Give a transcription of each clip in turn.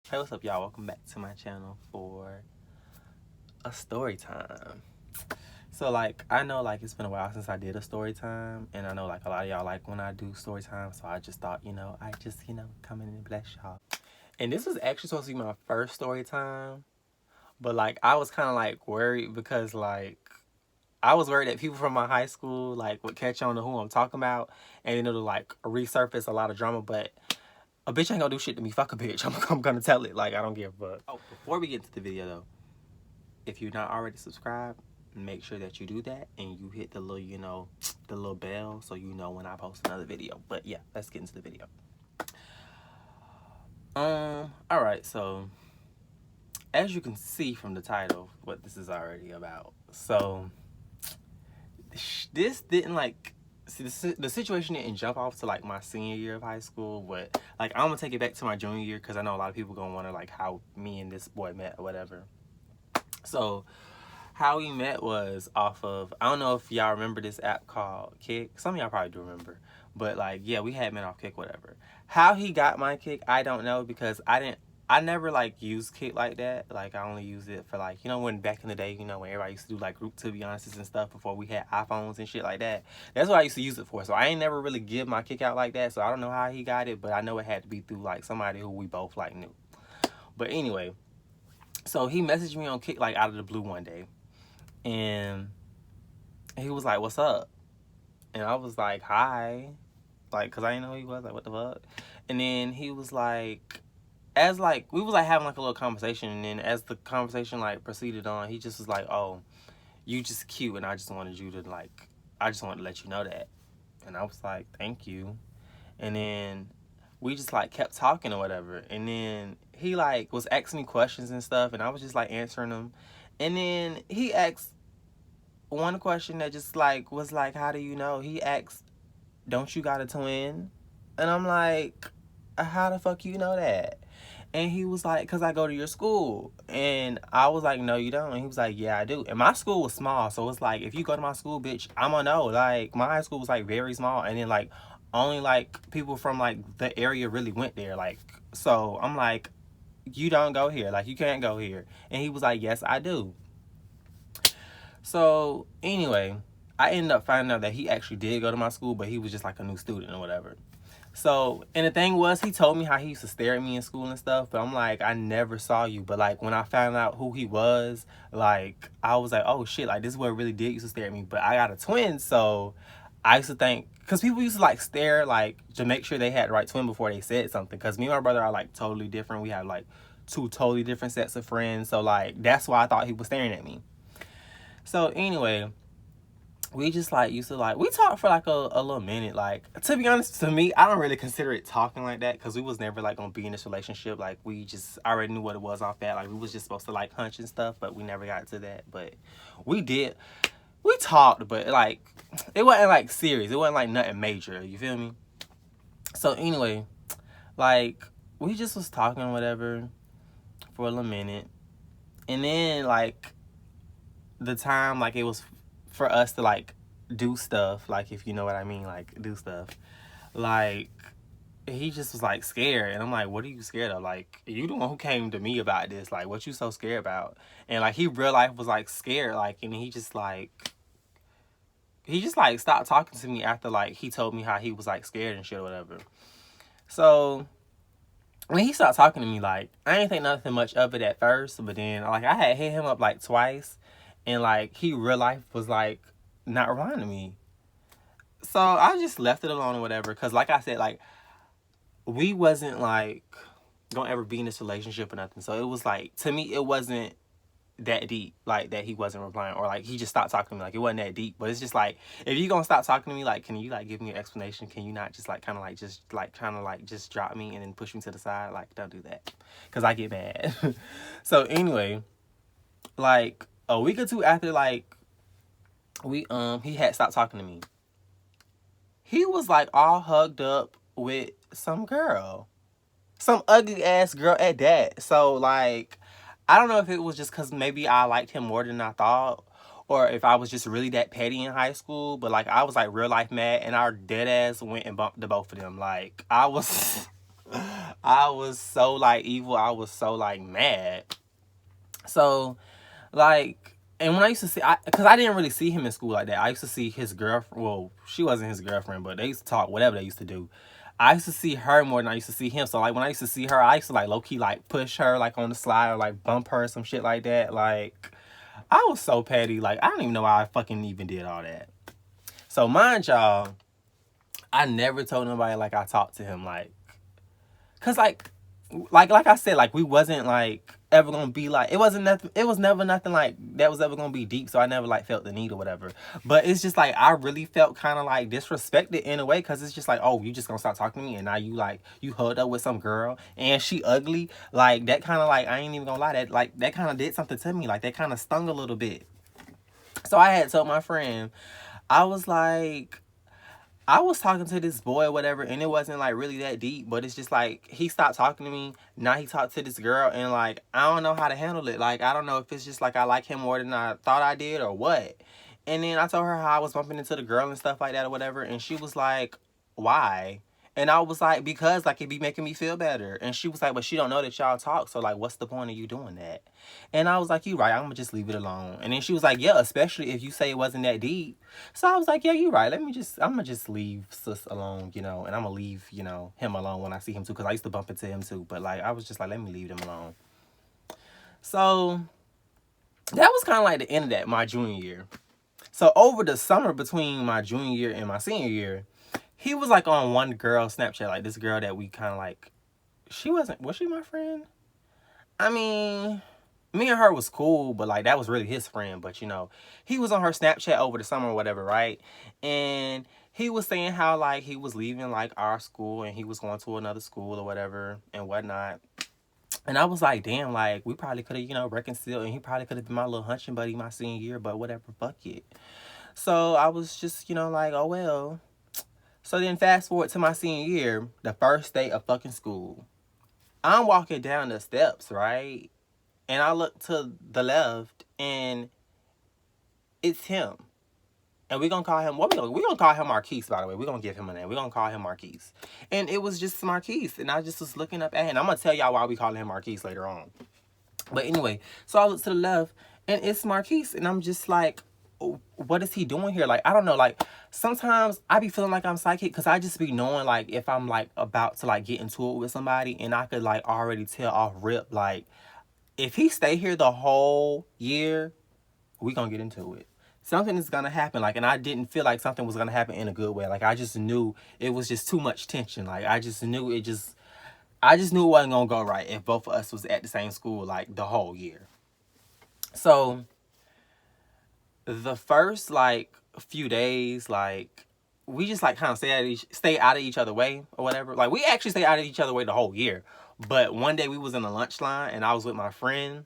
Hey, what's up, y'all? Welcome back to my channel for a story time. So, I know, it's been a while since I did a story time, and I know, a lot of y'all like when I do story time, so I just thought, I just, come in and bless y'all. And this was actually supposed to be my first story time, but, I was kind of, worried because, I was worried that people from my high school, would catch on to who I'm talking about, and then it'll, resurface a lot of drama, but a bitch ain't gonna do shit to me. Fuck a bitch. I'm gonna tell it. I don't give a fuck. Oh, before we get to the video though, if you're not already subscribed, make sure that you do that and you hit the little, the little bell so you know when I post another video. But yeah, let's get into the video. Alright, so as you can see from the title, what this is already about. So this didn't see the situation didn't jump off to my senior year of high school, but I'm gonna take it back to my junior year because I know a lot of people gonna wonder how me and this boy met or whatever. So how we met was off of, I don't know if y'all remember this app called Kick. Some of y'all probably do remember, but yeah, we had met off Kick, whatever. How he got my Kick, I don't know, because I never used Kick like that. I only used it for when back in the day, when everybody used to do group to be honest and stuff before we had iPhones and shit like that. That's what I used to use it for. So I ain't never really give my Kick out like that. So I don't know how he got it, but I know it had to be through somebody who we both knew. But anyway, so he messaged me on Kick out of the blue one day, and he was like, "What's up?" And I was like, "Hi," because I didn't know who he was. What the fuck? And then he was like, as we was having a little conversation, and then as the conversation proceeded on, he just was like, "Oh, you just cute, and I just wanted you to I just wanted to let you know that." And I was like, "Thank you." And then we just kept talking or whatever, and then he was asking me questions and stuff, and I was just answering them, and then he asked one question that just was how do you know? He asked, "Don't you got a twin?" And I'm like, "How the fuck you know that?" And he was like, "Cause I go to your school." And I was like, "No, you don't." And he was like, "Yeah, I do." And my school was small, so it's if you go to my school, bitch, I'm gonna know. My high school was very small, and then only people from the area really went there. So I'm like, "You don't go here. You can't go here." And he was like, "Yes, I do." So anyway, I ended up finding out that he actually did go to my school, but he was just a new student or whatever. So, and the thing was, he told me how he used to stare at me in school and stuff, but I'm like, I never saw you. But when I found out who he was, I was like, oh shit, this is what really did used to stare at me. But I got a twin, so I used to think, because people used to stare to make sure they had the right twin before they said something. Because me and my brother are totally different. We have two totally different sets of friends. So that's why I thought he was staring at me. So anyway, we just used to we talked for a little minute. To be honest, to me, I don't really consider it talking like that, because we was never gonna be in this relationship. We just already knew what it was off that. We was just supposed to hunch and stuff, but we never got to that. But we did, we talked, but it wasn't serious. It wasn't nothing major, you feel me? So anyway, we just was talking or whatever for a little minute, and then the time it was for us to do stuff, if you know what I mean, do stuff, he just was scared, and I'm like, what are you scared of? You the one who came to me about this, what you so scared about? And he real life was scared, and he just stopped talking to me after he told me how he was scared and shit or whatever. So when he stopped talking to me, I didn't think nothing much of it at first, but then I had hit him up twice, and he real life was not replying to me. So I just left it alone or whatever, because I said, we wasn't gonna ever be in this relationship or nothing. So it was to me, it wasn't that deep, that he wasn't replying, or he just stopped talking to me. It wasn't that deep. But it's just if you gonna stop talking to me, can you give me an explanation? Can you not just kind of just just drop me and then push me to the side? Don't do that, because I get mad. So anyway, a week or two after we he had stopped talking to me, he was all hugged up with some girl, some ugly ass girl at that. So I don't know if it was just because maybe I liked him more than I thought, or if I was just really that petty in high school. But I was real life mad, and our dead ass went and bumped the both of them. I was I was so like evil. I was so like mad. So like, and when I used to see, because I didn't really see him in school like that. I used to see his girlfriend. Well, she wasn't his girlfriend, but they used to talk whatever they used to do. I used to see her more than I used to see him. So like when I used to see her, I used to like low key like push her like on the slide or like bump her or some shit like that. Like I was so petty. Like I don't even know why I fucking even did all that. So mind y'all, I never told nobody like I talked to him like, cause like I said, like we wasn't like ever gonna be like, it wasn't nothing, it was never nothing like that was ever gonna be deep, so I never like felt the need or whatever. But it's just like I really felt kind of like disrespected in a way, because it's just like, oh, you just gonna stop talking to me and now you like you hugged up with some girl and she ugly, like that kind of like, I ain't even gonna lie, that like that kind of did something to me, like that kind of stung a little bit. So I had told my friend, I was like, I was talking to this boy or whatever, and it wasn't like really that deep, but it's just like he stopped talking to me. Now he talked to this girl, and like I don't know how to handle it. Like I don't know if it's just like I like him more than I thought I did or what. And then I told her how I was bumping into the girl and stuff like that or whatever, and she was like, "Why?" And I was like, "Because like it be making me feel better." And she was like, "But she don't know that y'all talk, so like what's the point of you doing that?" And I was like, "You right, I'm gonna just leave it alone." And then she was like, "Yeah, especially if you say it wasn't that deep." So I was like, "Yeah, you right. I'm gonna just leave sis alone, you know, and I'm gonna leave, you know, him alone when I see him too, because I used to bump into him too. But like I was just like, let me leave him alone." So that was kind of like the end of that, my junior year. So over the summer between my junior year and my senior year, he was like on one girl Snapchat, like this girl that we kind of like, was she my friend? I mean, me and her was cool, but like that was really his friend. But you know, he was on her Snapchat over the summer or whatever, right? And he was saying how like he was leaving like our school and he was going to another school or whatever and whatnot. And I was like, damn, like we probably could have, you know, reconciled, and he probably could have been my little hunching buddy my senior year, but whatever, fuck it. So I was just, you know, like, oh well. So then fast forward to my senior year, the first day of fucking school. I'm walking down the steps, right? And I look to the left, and it's him. And we're gonna call him, we gonna call him Marquise, by the way. We're gonna give him a name. We're gonna call him Marquise. And it was just Marquise. And I just was looking up at him. I'm gonna tell y'all why we call him Marquise later on. But anyway, so I look to the left, and it's Marquise. And I'm just like, oh, what is he doing here? Like, I don't know. Like, sometimes I be feeling like I'm psychic, because I just be knowing, like, if I'm, like, about to, like, get into it with somebody, and I could, like, already tell off rip, like, if he stay here the whole year, we gonna get into it. Something is gonna happen. Like, and I didn't feel like something was gonna happen in a good way. Like, I just knew it was just too much tension. Like, I just knew it wasn't gonna go right if both of us was at the same school, like, the whole year. So, the first, like, few days, like, we just, like, kind of stay out of each other way or whatever. Like, we actually stayed out of each other way the whole year. But one day we was in the lunch line, and I was with my friend,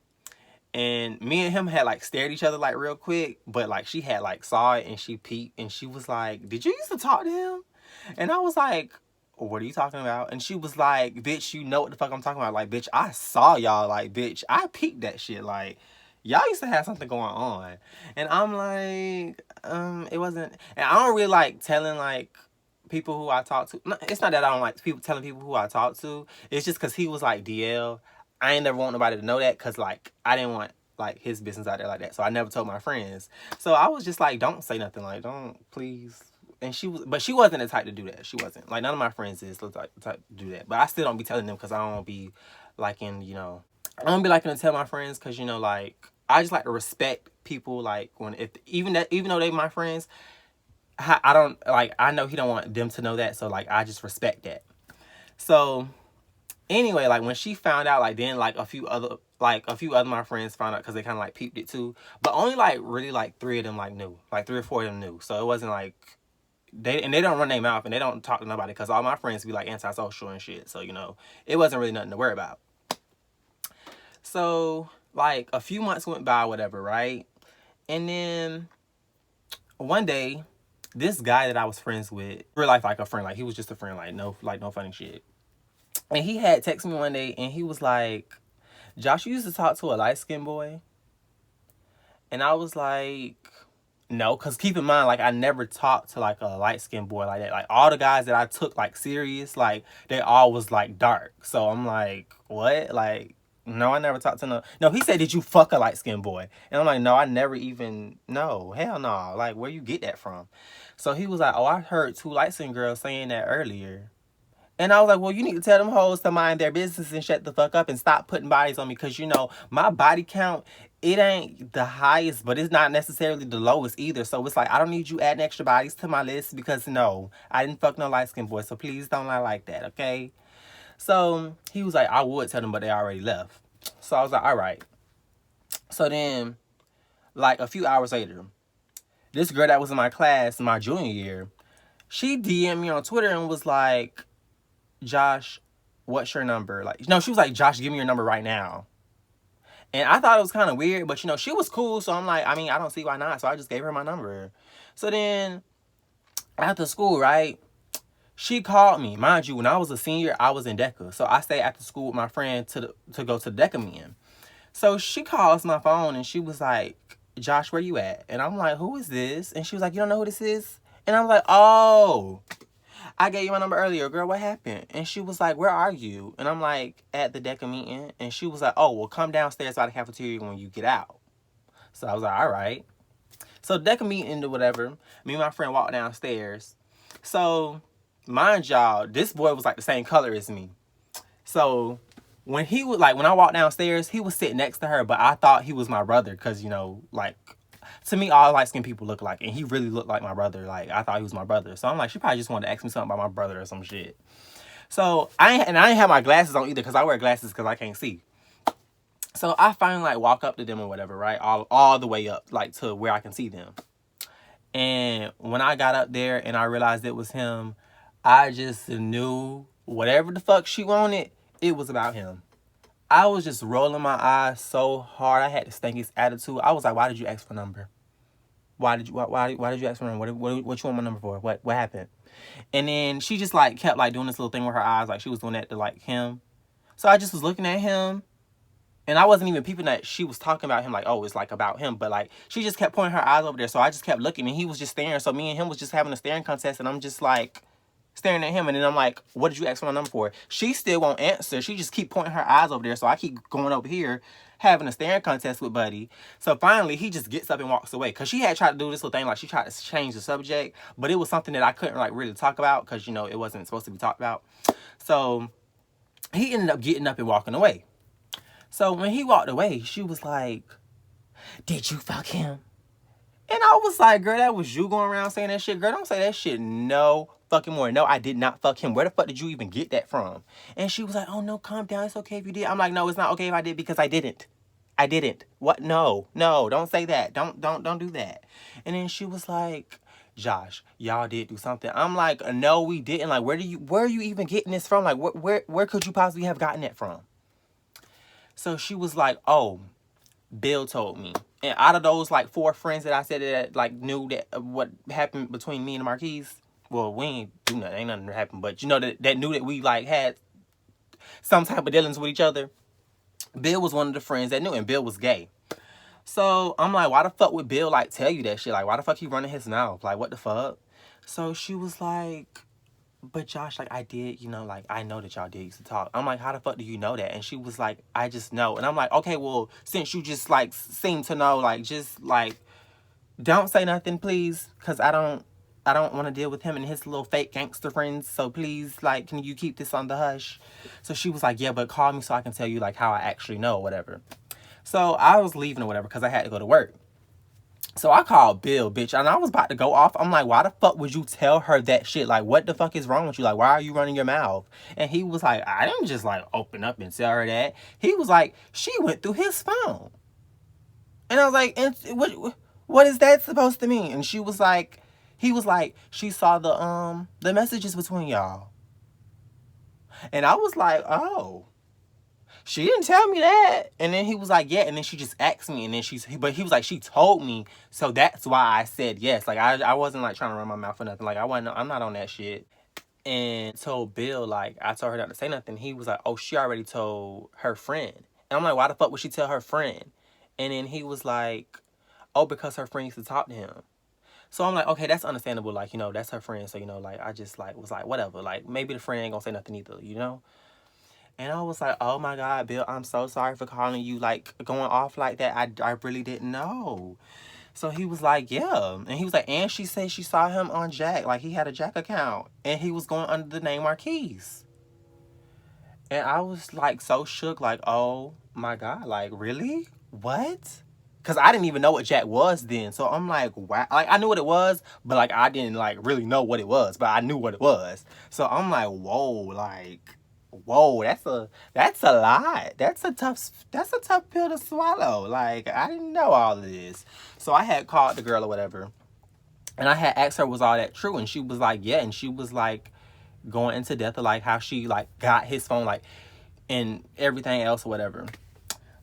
and me and him had like stared at each other like real quick, but like she had like saw it and she peeped, and she was like, "Did you used to talk to him?" And I was like, "What are you talking about?" And she was like, "Bitch, you know what the fuck I'm talking about. Like, bitch, I saw y'all. Like, bitch, I peeped that shit. Like, y'all used to have something going on." And I'm like, it wasn't. And I don't really like telling like people who I talk to. It's not that I don't like telling people who I talk to. It's just because he was like DL. I ain't never want nobody to know that, because like I didn't want like his business out there like that. So I never told my friends. So I was just like, don't say nothing, like, don't, please. And but she wasn't the type to do that. She wasn't. Like, none of my friends is the type to do that. But I still don't be telling them, because I don't be liking, you know, I don't be liking to tell my friends, because, you know, like, I just like to respect people, like, even though they my friends, I don't, like, I know he don't want them to know that. So, like, I just respect that. So anyway, like, when she found out, like, then like a few other my friends found out, because they kind of like peeped it too, but only like really like 3 of them like knew, like 3 or 4 of them knew. So it wasn't like they don't run their mouth, and they don't talk to nobody, because all my friends be like antisocial and shit. So, you know, it wasn't really nothing to worry about. So like a few months went by, whatever, right? And then one day, this guy that I was friends with, real life, like a friend, like he was just a friend, like no funny shit. And he had texted me one day, and he was like, "Josh, you used to talk to a light-skinned boy?" And I was like, No, because keep in mind, like, I never talked to, like, a light-skinned boy like that. Like, all the guys that I took, like, serious, like, they all was, like, dark. So I'm like, what? Like, no, I never talked to no. No, he said, did you fuck a light-skinned boy? And I'm like, no, I never even, no, hell no. Like, where you get that from? So he was like, oh, I heard two light-skinned girls saying that earlier. And I was like, well, you need to tell them hoes to mind their business and shut the fuck up and stop putting bodies on me. Because, you know, my body count, it ain't the highest, but it's not necessarily the lowest either. So it's like, I don't need you adding extra bodies to my list because, no, I didn't fuck no light-skinned boy. So please don't lie like that, okay? So he was like, I would tell them, but they already left. So I was like, all right. So then, like, a few hours later, this girl that was in my class in my junior year, she DM'd me on Twitter and was like, Josh, what's your number? Like, no, she was like, Josh, give me your number right now. And I thought it was kind of weird, but, you know, she was cool. So I'm like, I mean, I don't see why not. So I just gave her my number. So then after school, right, she called me. Mind you, when I was a senior, I was in DECA. So I stayed after school with my friend to go to the DECA meeting. So she calls my phone and she was like, Josh, where you at? And I'm like, who is this? And she was like, you don't know who this is? And I was like, oh, I gave you my number earlier, girl, what happened? And she was like, where are you? And I'm like, at the DECA meeting. And she was like, oh, well, come downstairs by the cafeteria when you get out. So I was like, all right. So DECA meeting or whatever, me and my friend walked downstairs. So, mind y'all, this boy was like the same color as me. So when he was like, when I walked downstairs, he was sitting next to her, but I thought he was my brother because, you know, like, to me, all light-skinned people look alike, and he really looked like my brother. Like, I thought he was my brother. So I'm like, she probably just wanted to ask me something about my brother or some shit. So I didn't have my glasses on either because I wear glasses because I can't see. So I finally like walk up to them or whatever, right? All the way up, like, to where I can see them. And when I got up there and I realized it was him, I just knew whatever the fuck she wanted, it was about him. I was just rolling my eyes so hard. I had the stankiest attitude. I was like, why did you ask for a number? Why did you ask for a number? What you want my number for? What happened? And then she just like kept like doing this little thing with her eyes, like she was doing that to like him. So I just was looking at him, and I wasn't even peeping that she was talking about him, like, oh, it's like about him. But like she just kept pointing her eyes over there. So I just kept looking, and he was just staring. So me and him was just having a staring contest, and I'm just like staring at him, and then I'm like, what did you ask for my number for? She still won't answer. She just keep pointing her eyes over there. So I keep going over here having a staring contest with Buddy. So finally he just gets up and walks away, because she had tried to do this little thing, like she tried to change the subject, but it was something that I couldn't like really talk about because, you know, it wasn't supposed to be talked about. So he ended up getting up and walking away. So when he walked away, she was like, did you fuck him? And I was like, girl, that was you going around saying that shit. Girl, don't say that shit no fucking more. No, I did not fuck him. Where the fuck did you even get that from? And she was like, oh, no, calm down. It's okay if you did. I'm like, no, it's not okay if I did, because I didn't. I didn't. What? No, don't say that. Don't do that. And then she was like, Josh, y'all did do something. I'm like, no, we didn't. Like, where are you even getting this from? Like, where could you possibly have gotten that from? So she was like, oh, Bill told me. And out of those like 4 friends that I said that like knew that what happened between me and Marquise, well, we ain't do nothing, ain't nothing that happened, but you know that knew that we like had some type of dealings with each other. Bill was one of the friends that knew, and Bill was gay. So I'm like, why the fuck would Bill like tell you that shit? Like, why the fuck he running his mouth? Like, what the fuck? So she was like, but Josh, like, I did, you know, like, I know that y'all did used to talk. I'm like, how the fuck do you know that? And she was like, I just know. And I'm like, okay, well, since you just, like, seem to know, like, just, like, don't say nothing, please, because I don't want to deal with him and his little fake gangster friends, so please, like, can you keep this on the hush? So she was like, yeah, but call me so I can tell you, like, how I actually know or whatever. So I was leaving or whatever because I had to go to work. So I called Bill, bitch, and I was about to go off. I'm like, why the fuck would you tell her that shit? Like, what the fuck is wrong with you? Like, why are you running your mouth? And he was like, I didn't just, like, open up and tell her that. He was like, she went through his phone. And I was like, and what is that supposed to mean? And she was like, he was like, she saw the messages between y'all. And I was like, oh. She didn't tell me that. And then he was like, yeah. And then she just asked me. And then but he was like, she told me. So that's why I said yes. Like, I wasn't like trying to run my mouth or nothing. Like, I'm not on that shit. And told Bill, like, I told her not to say nothing. He was like, oh, she already told her friend. And I'm like, why the fuck would she tell her friend? And then he was like, oh, because her friend used to talk to him. So I'm like, okay, that's understandable. Like, that's her friend. So, like, I just, like, was like, whatever. Like, maybe the friend ain't gonna say nothing either. And I was like, oh my God, Bill, I'm so sorry for calling you, like, going off like that. I really didn't know. So he was like, yeah. And he was like, and she said she saw him on Jack. Like, he had a Jack account. And he was going under the name Marquise. And I was, like, so shook. Like, oh my God. Like, really? What? Because I didn't even know what Jack was then. So I'm like, wow. Like, I knew what it was. But, like, I didn't, like, really know what it was. But I knew what it was. So I'm like, whoa. Like, whoa. That's a lot. That's a tough pill to swallow. Like, I didn't know all of this. So I had called the girl or whatever. And I had asked her, was all that true? And she was like, yeah. And she was like going into depth of like how she like got his phone, like, and everything else or whatever.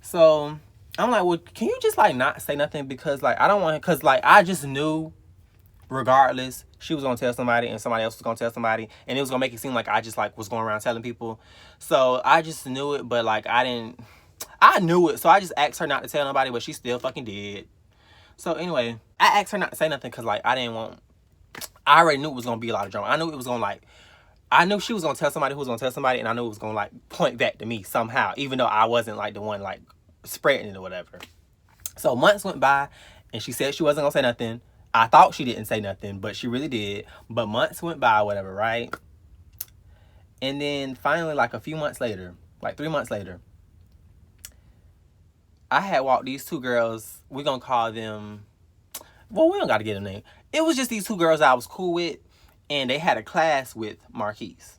So I'm like, well, can you just like not say nothing? Because like I don't want, because like I just knew regardless she was gonna tell somebody and somebody else was gonna tell somebody, and it was gonna make it seem like I just like was going around telling people. So I just knew it, but like I knew it. So I just asked her not to tell nobody, but she still fucking did. So anyway, I asked her not to say nothing because like I already knew it was gonna be a lot of drama. I knew it was gonna like, I knew she was gonna tell somebody who was gonna tell somebody, and I knew it was gonna like point back to me somehow, even though I wasn't like the one like spreading it or whatever. So months went by, and she said she wasn't gonna say nothing. I thought she didn't say nothing, but she really did. But months went by, whatever, right? And then finally, like a few months later, like 3 months later, I had walked these two girls. We're gonna call them, well, we don't gotta get a name. It was just these two girls I was cool with, and they had a class with Marquise.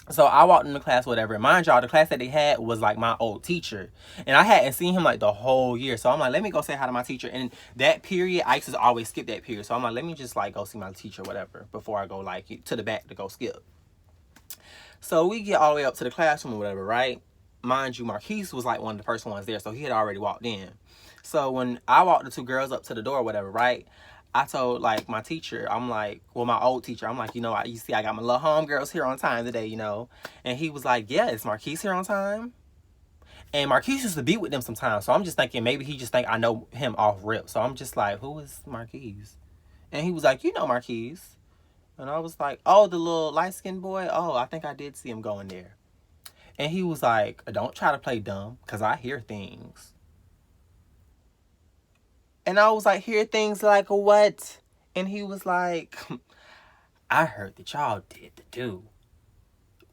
So I walked in the class, whatever. And mind y'all, the class that they had was like my old teacher. And I hadn't seen him like the whole year. So I'm like, let me go say hi to my teacher. And that period, I used to always skip that period. So I'm like, let me just like go see my teacher, whatever, before I go like to the back to go skip. So we get all the way up to the classroom or whatever, right? Mind you, Marquise was like one of the first ones there. So he had already walked in. So when I walked the two girls up to the door or whatever, right? I told like my teacher, I'm like, well, my old teacher, I'm like, you see, I got my little homegirls here on time today. And he was like, yeah, is Marquise here on time? And Marquise used to be with them sometimes. So I'm just thinking maybe he just think I know him off rip. So I'm just like, who is Marquise? And he was like, you know Marquise. And I was like, oh, the little light-skinned boy? Oh, I think I did see him going there. And he was like, don't try to play dumb, because I hear things. And I was like, hear things like what? And he was like, I heard that y'all did the do.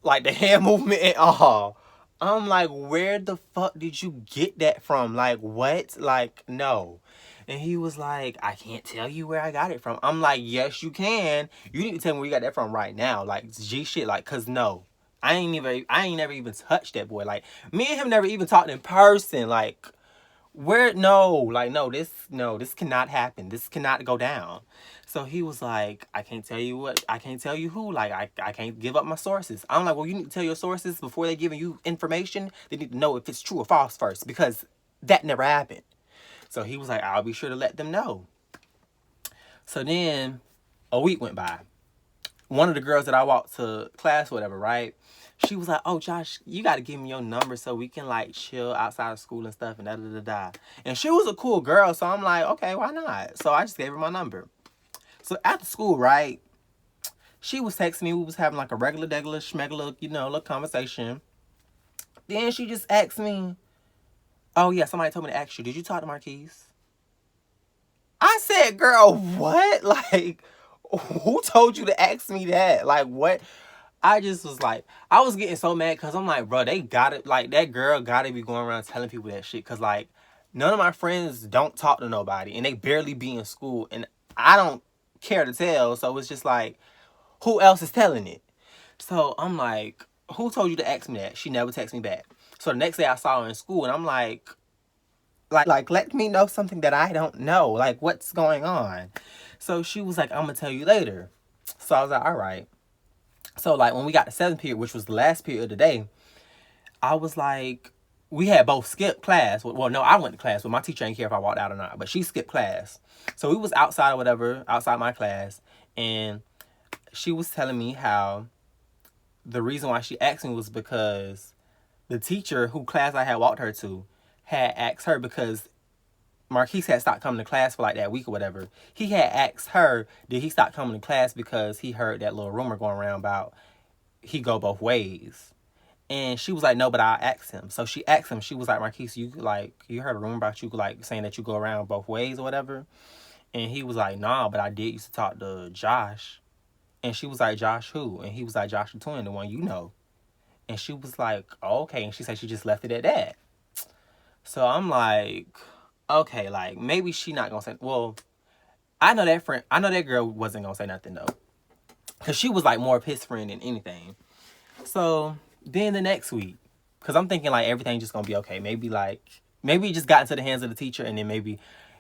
Like the hand movement and all. I'm like, where the fuck did you get that from? Like, what? Like, no. And he was like, I can't tell you where I got it from. I'm like, yes, you can. You need to tell me where you got that from right now. Like, G shit. Like, cause no. I ain't never even touched that boy. Like, me and him never even talked in person. Like, where this cannot happen. This cannot go down. So he was like, I can't tell you who. Like, I can't give up my sources. I'm like, well, you need to tell your sources before they're giving you information. They need to know if it's true or false first, because that never happened. So he was like, I'll be sure to let them know. So then a week went by. One of the girls that I walked to class, whatever, right? She was like, oh, Josh, you got to give me your number so we can, like, chill outside of school and stuff and da-da-da-da. And she was a cool girl, so I'm like, okay, why not? So I just gave her my number. So after school, right, she was texting me. We was having, like, a regular, schmegular, little conversation. Then she just asked me, oh, yeah, somebody told me to ask you, did you talk to Marquise? I said, girl, what? Like, who told you to ask me that? Like, what? I just was like, I was getting so mad because I'm like, bro, they got it. Like, that girl got to be going around telling people that shit. Because, like, none of my friends don't talk to nobody. And they barely be in school. And I don't care to tell. So it's just like, who else is telling it? So I'm like, who told you to ask me that? She never texted me back. So the next day I saw her in school. And I'm like, let me know something that I don't know. Like, what's going on? So she was like, I'm going to tell you later. So I was like, all right. So, like, when we got the 7th period, which was the last period of the day, I was like, we had both skipped class. Well, no, I went to class, but my teacher didn't care if I walked out or not. But she skipped class. So we was outside or whatever, outside my class. And she was telling me how the reason why she asked me was because the teacher who class I had walked her to had asked her, because Marquise had stopped coming to class for like that week or whatever. He had asked her, did he stop coming to class because he heard that little rumor going around about he go both ways. And she was like, no, but I asked him. So she asked him, she was like, Marquise, you heard a rumor about you like saying that you go around both ways or whatever? And he was like, nah, but I did used to talk to Josh. And she was like, Josh who? And he was like, Josh the twin, the one you know. And she was like, oh, okay. And she said she just left it at that. So I'm like, okay, like maybe she not gonna say, well, I know that girl wasn't gonna say nothing though. Cause she was like more of his friend than anything. So then the next week, cause I'm thinking like everything just gonna be okay. Maybe it just got into the hands of the teacher and then maybe,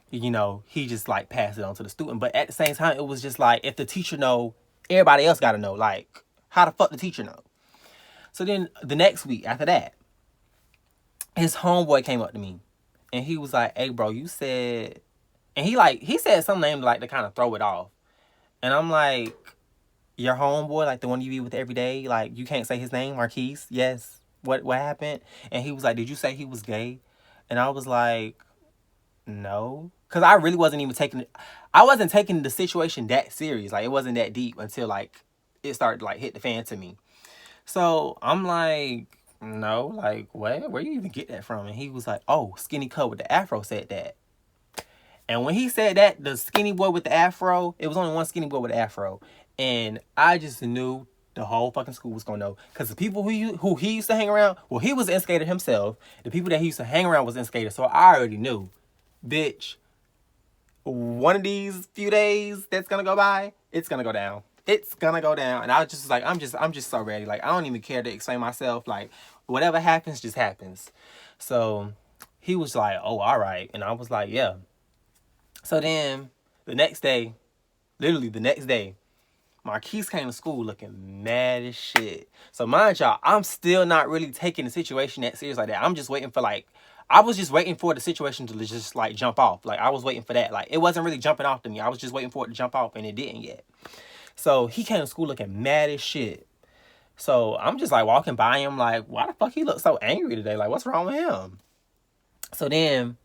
he just like passed it on to the student. But at the same time, it was just like, if the teacher know, everybody else gotta know. Like, how the fuck the teacher know? So then the next week after that, his homeboy came up to me and he was like, hey bro, you said, and he said some name like to kind of throw it off. And I'm like, your homeboy, like the one you be with every day, like you can't say his name, Marquise? Yes. What happened? And he was like, did you say he was gay? And I was like, no. Cause I really wasn't taking the situation that serious. Like it wasn't that deep until like it started to like hit the fan to me. So I'm like, no, like what? Where you even get that from? And he was like, oh, Skinny Cub with the afro said that. And when he said that, the skinny boy with the afro, it was only one skinny boy with the afro. And I just knew the whole fucking school was gonna know. Because the people who he used to hang around, well, he was an instigator himself. The people that he used to hang around was instigators. So I already knew, bitch, one of these few days that's gonna go by, it's gonna go down. It's gonna go down. And I was just like, I'm just so ready. Like, I don't even care to explain myself. Like, whatever happens, just happens. So he was like, oh, all right. And I was like, yeah. So then literally the next day, Marquise came to school looking mad as shit. So mind y'all, I'm still not really taking the situation that serious like that. I was just waiting for the situation to just like jump off. Like I was waiting for that. Like it wasn't really jumping off to me. I was just waiting for it to jump off and it didn't yet. So he came to school looking mad as shit. So I'm just like walking by him like, why the fuck he look so angry today? Like what's wrong with him? So then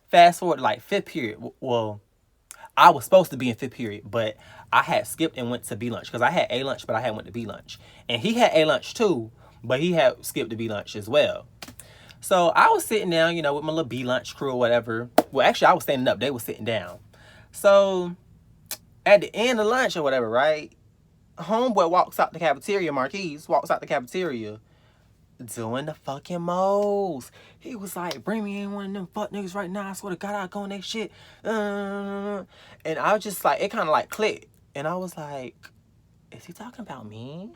fast forward to like fifth period. Well, I was supposed to be in fifth period, but I had skipped and went to B lunch because I had A lunch, but I had went to B lunch. And he had A lunch too, but he had skipped to B lunch as well. So I was sitting down, with my little B lunch crew or whatever. Well, actually, I was standing up. They were sitting down. So at the end of lunch or whatever, right? Homeboy walks out the cafeteria, Marquise walks out the cafeteria doing the fucking most. He was like, bring me in one of them fuck niggas right now. I swear to God, I'll go on that shit. And I was just like, it kind of like clicked. And I was like, is he talking about me?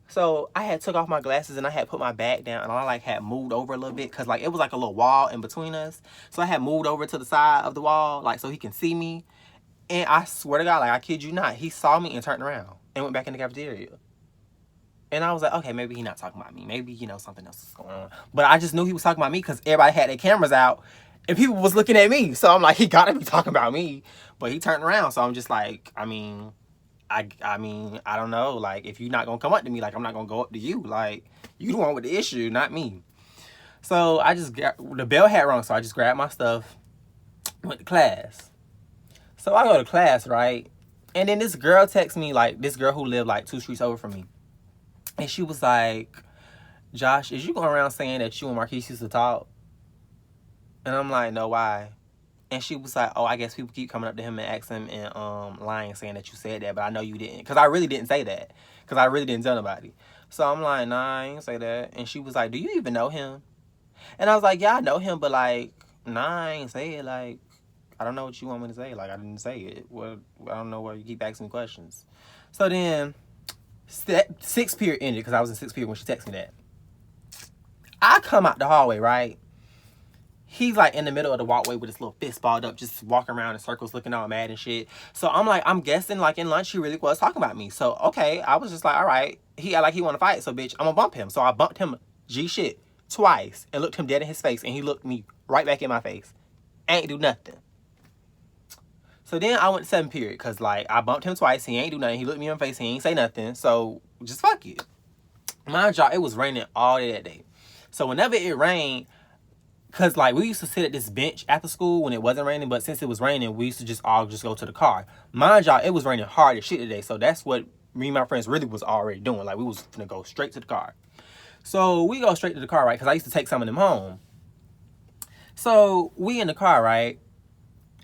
So I had took off my glasses and I had put my bag down and I like had moved over a little bit because like it was like a little wall in between us. So I had moved over to the side of the wall like so he can see me. And I swear to God, like I kid you not, he saw me and turned around and went back in the cafeteria. And I was like, okay, maybe he's not talking about me. Maybe, something else is going on. But I just knew he was talking about me because everybody had their cameras out and people was looking at me. So I'm like, he gotta be talking about me. But he turned around. So I'm just like, I don't know. Like, if you're not gonna come up to me, like, I'm not gonna go up to you. Like, you the one with the issue, not me. So the bell had rung, so I just grabbed my stuff, went to class. So I go to class, right? And then this girl texts me, like, this girl who lived like 2 streets over from me. And she was like, Josh, is you going around saying that you and Marquise used to talk? And I'm like, no, why? And she was like, oh, I guess people keep coming up to him and asking him and lying, saying that you said that, but I know you didn't. Because I really didn't say that. Because I really didn't tell nobody. So I'm like, nah, I ain't say that. And she was like, do you even know him? And I was like, yeah, I know him, but like, nah, I ain't say it. Like, I don't know what you want me to say. Like, I didn't say it. Well, I don't know why you keep asking me questions. So then 6th period ended because I was in 6th period when she texted me that. I come out the hallway, right? He's like in the middle of the walkway with his little fist balled up, just walking around in circles looking all mad and shit. So I'm like, I'm guessing like in lunch he really was talking about me. So okay, I was just like, all right. He act like he want to fight, so bitch, I'm gonna bump him. So I bumped him G shit twice and looked him dead in his face, and he looked me right back in my face. Ain't do nothing. So then I went to 7th period because, like, I bumped him twice. He ain't do nothing. He looked me in the face. He ain't say nothing. So just fuck it. Mind y'all, it was raining all day that day. So whenever it rained, Cause like we used to sit at this bench after school when it wasn't raining, but since it was raining, we used to just all just go to the car. Mind y'all, it was raining hard as shit today, so that's what me and my friends really was already doing. Like we was gonna go straight to the car. So we go straight to the car, right? Cause I used to take some of them home. So we in the car, right?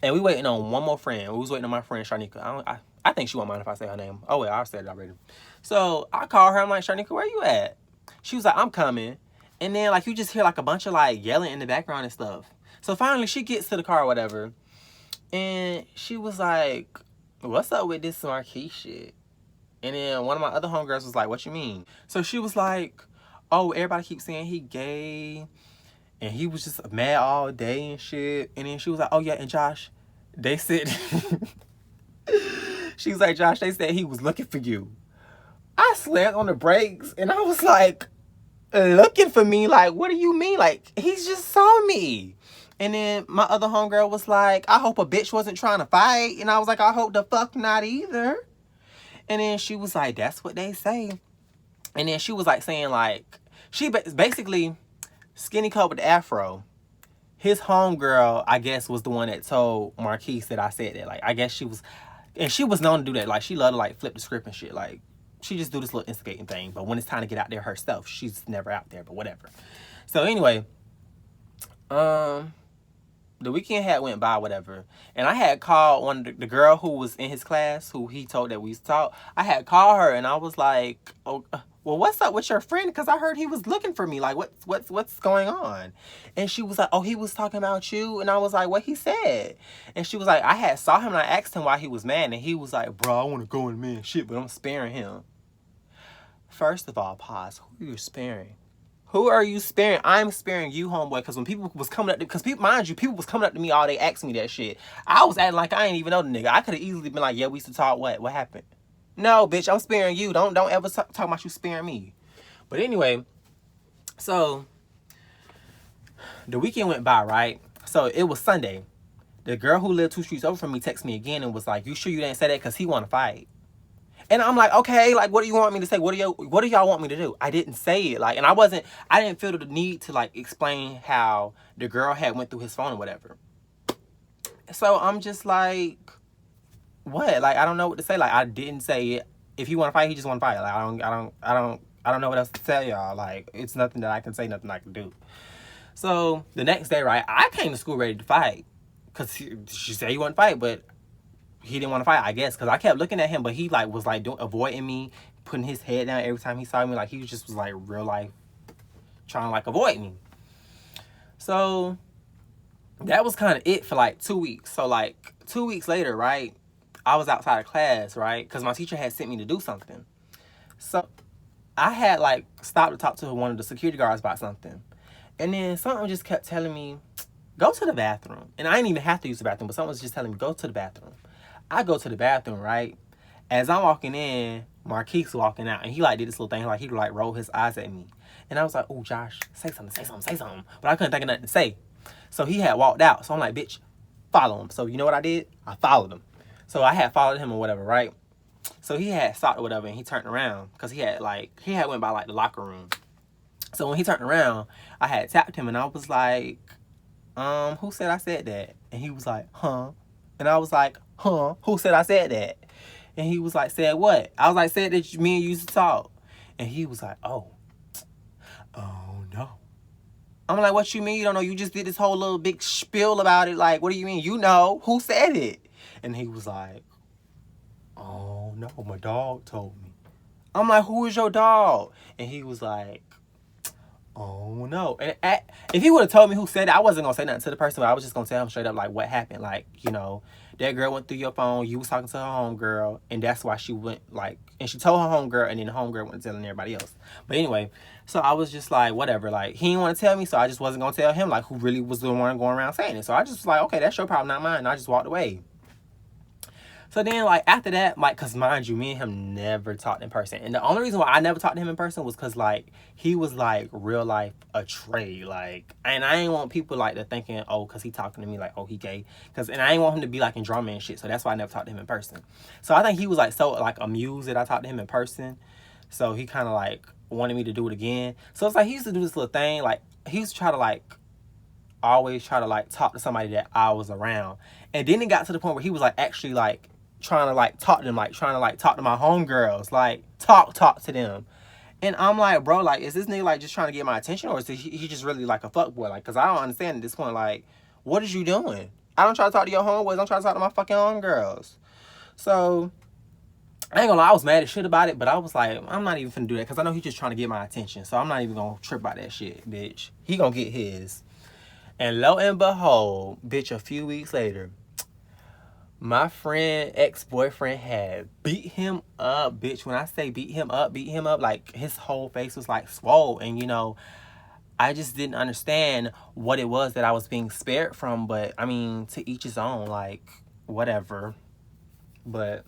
And we waiting on one more friend. We was waiting on my friend Sharnika. I think she won't mind if I say her name. Oh well, I said it already. So I called her. I'm like, Sharnika, where you at? She was like, I'm coming. And then like you just hear like a bunch of like yelling in the background and stuff. So finally she gets to the car or whatever. And she was like, what's up with this Marquis shit? And then one of my other homegirls was like, what you mean? So she was like, oh, everybody keeps saying he gay. And he was just mad all day and shit. And then she was like, oh yeah, and Josh, they said, she was like, Josh, they said he was looking for you. I slammed on the brakes and I was like, looking for me? Like, what do you mean? Like, he just saw me. And then my other homegirl was like, I hope a bitch wasn't trying to fight. And I was like, I hope the fuck not either. And then she was like, that's what they say. And then she was like saying like, she basically, Skinny Cut with the afro, his homegirl, I guess, was the one that told Marquise that I said that. Like, I guess she was, and she was known to do that. Like, she loved to like flip the script and shit. Like, she just do this little instigating thing. But when it's time to get out there herself, she's never out there, but whatever. So anyway, the weekend had went by, whatever. And I had called one of the girl who was in his class, who he told that we used to talk. I had called her and I was like, oh, well, what's up with your friend? Because I heard he was looking for me. Like, what's going on? And she was like, oh, he was talking about you. And I was like, what he said? And she was like, I had saw him and I asked him why he was mad. And he was like, bro, I want to go in man shit, but I'm sparing him. First of all, pause. Who are you sparing? Who are you sparing? I'm sparing you, homeboy. Because when people was coming up, because people, mind you, people was coming up to me all day asking me that shit. I was acting like I ain't even know the nigga. I could have easily been like, yeah, we used to talk. What happened? No, bitch, I'm sparing you. Don't ever talk about you sparing me. But anyway, so the weekend went by, right? So it was Sunday. The girl who lived 2 streets over from me texted me again and was like, you sure you didn't say that? Because he want to fight. And I'm like, okay, like, what do you want me to say? What do y'all want me to do? I didn't say it. Like, and I didn't feel the need to, like, explain how the girl had went through his phone or whatever. So I'm just like, what? Like, I don't know what to say. Like, I didn't say it. If he want to fight, he just want to fight. Like, I don't know what else to tell y'all. Like, it's nothing that I can say, nothing I can do. So the next day, right, I came to school ready to fight. Because she said he wouldn't fight, but he didn't want to fight, I guess, because I kept looking at him, but he like was like avoiding me, putting his head down every time he saw me. Like he just was like real life trying to like avoid me. So that was kind of it for like 2 weeks. So like 2 weeks later, right, I was outside of class, right, because my teacher had sent me to do something. So I had like stopped to talk to one of the security guards about something, and then something just kept telling me, go to the bathroom. And I didn't even have to use the bathroom, but someone was just telling me, go to the bathroom. I go to the bathroom, right? As I'm walking in, Marquise walking out, and he like did this little thing, like he like rolled his eyes at me. And I was like, oh, Josh, say something. But I couldn't think of nothing to say. So he had walked out. So I'm like, bitch, follow him. So you know what I did? I followed him. So I had followed him or whatever, right? So he had stopped or whatever, and he turned around because he had went by like the locker room. So when he turned around, I had tapped him, and I was like, who said I said that? And he was like, huh? And I was like, huh? Who said I said that? And he was like, said what? I was like, said that me and you used to talk. And he was like, oh no. I'm like, what you mean you don't know? You just did this whole little big spiel about it. Like, what do you mean? You know. Who said it? And he was like, oh no, my dog told me. I'm like, who is your dog? And he was like, oh no. And if he would have told me who said it, I wasn't gonna say nothing to the person, but I was just gonna tell him straight up like what happened. Like, you know, that girl went through your phone, you was talking to her homegirl, and that's why she went like, and she told her homegirl, and then the homegirl went telling everybody else. But anyway, so I was just like, whatever, like he didn't want to tell me, so I just wasn't gonna tell him like who really was the one going around saying it. So I just was like, okay, that's your problem, not mine. And I just walked away. So then, like, after that, like, because mind you, me and him never talked in person. And the only reason why I never talked to him in person was because, like, he was, like, real life a Trey. Like, and I ain't want people, like, to thinking, oh, because he talking to me, like, oh, he gay. And I ain't want him to be, like, in drama and shit. So that's why I never talked to him in person. So I think he was, like, so, like, amused that I talked to him in person. So he kind of, like, wanted me to do it again. So it's like he used to do this little thing. Like, he used to try to, like, always try to like talk to somebody that I was around. And then it got to the point where he was like actually like trying to like talk to them, like trying to like talk to my homegirls, like talk to them. And I'm like, bro, like, is this nigga like just trying to get my attention, or is he just really like a fuckboy? Like, cause I don't understand at this point. Like, what is you doing? I don't try to talk to your homeboys. I'm trying to talk to my fucking homegirls. So I ain't gonna lie, I was mad as shit about it, but I was like, I'm not even finna do that because I know he's just trying to get my attention. So I'm not even gonna trip about that shit, bitch. He gonna get his. And lo and behold, bitch, a few weeks later, my friend, ex-boyfriend had beat him up, bitch. When I say beat him up, like his whole face was like swole. And, you know, I just didn't understand what it was that I was being spared from. But, I mean, to each his own, like, whatever. But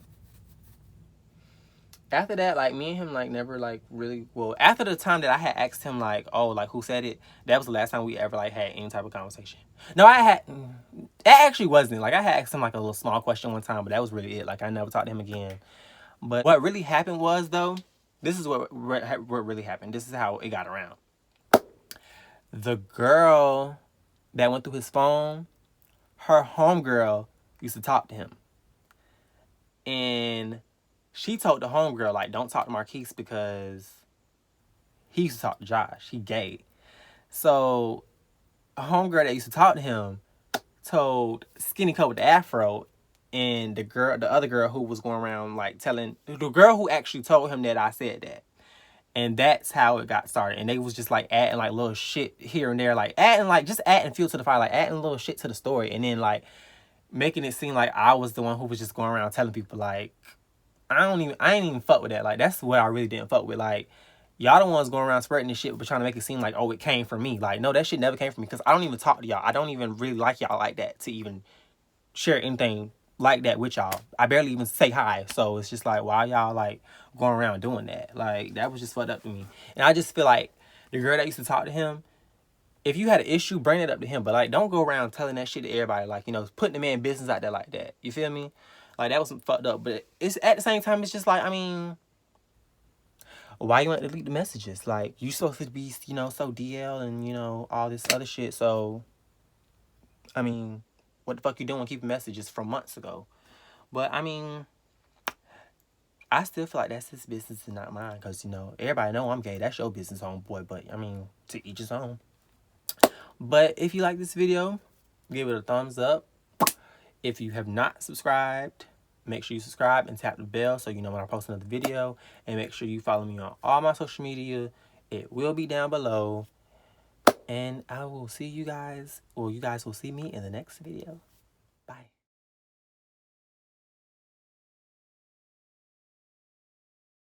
after that, like, me and him, like, never, like, really, well, after the time that I had asked him, like, oh, like, who said it, that was the last time we ever, like, had any type of conversation. No, that actually wasn't. Like, I had asked him, like, a little small question one time, but that was really it. Like, I never talked to him again. But what really happened was, though, this is what really happened. This is how it got around. The girl that went through his phone, her homegirl used to talk to him. And she told the homegirl, like, don't talk to Marquise because he used to talk to Josh. He gay. So a homegirl that used to talk to him told Skinny Cut with the afro, and the other girl who was going around like telling the girl who actually told him that I said that. And that's how it got started. And they was just like adding like little shit here and there, like adding fuel to the fire, like adding little shit to the story, and then like making it seem like I was the one who was just going around telling people like I ain't even fuck with that. Like, that's what I really didn't fuck with. Like, y'all the ones going around spreading this shit but trying to make it seem like, oh, it came from me. Like, no, that shit never came from me because I don't even talk to y'all. I don't even really like y'all like that to even share anything like that with y'all. I barely even say hi. So it's just like, why y'all like going around doing that? Like, that was just fucked up to me. And I just feel like the girl that used to talk to him, if you had an issue, bring it up to him. But like, don't go around telling that shit to everybody. Like, you know, putting the man business out there like that. You feel me? Like, that was fucked up. But it's at the same time, it's just like, I mean, why you want to delete the messages? Like, you supposed to be, you know, so DL and, you know, all this other shit. So, I mean, what the fuck you doing keeping messages from months ago? But, I mean, I still feel like that's his business and not mine. Because, you know, everybody know I'm gay. That's your business, homeboy. But, I mean, to each his own. But if you like this video, give it a thumbs up. If you have not subscribed, make sure you subscribe and tap the bell so you know when I post another video. And make sure you follow me on all my social media. It will be down below. And I will see you guys, or you guys will see me in the next video.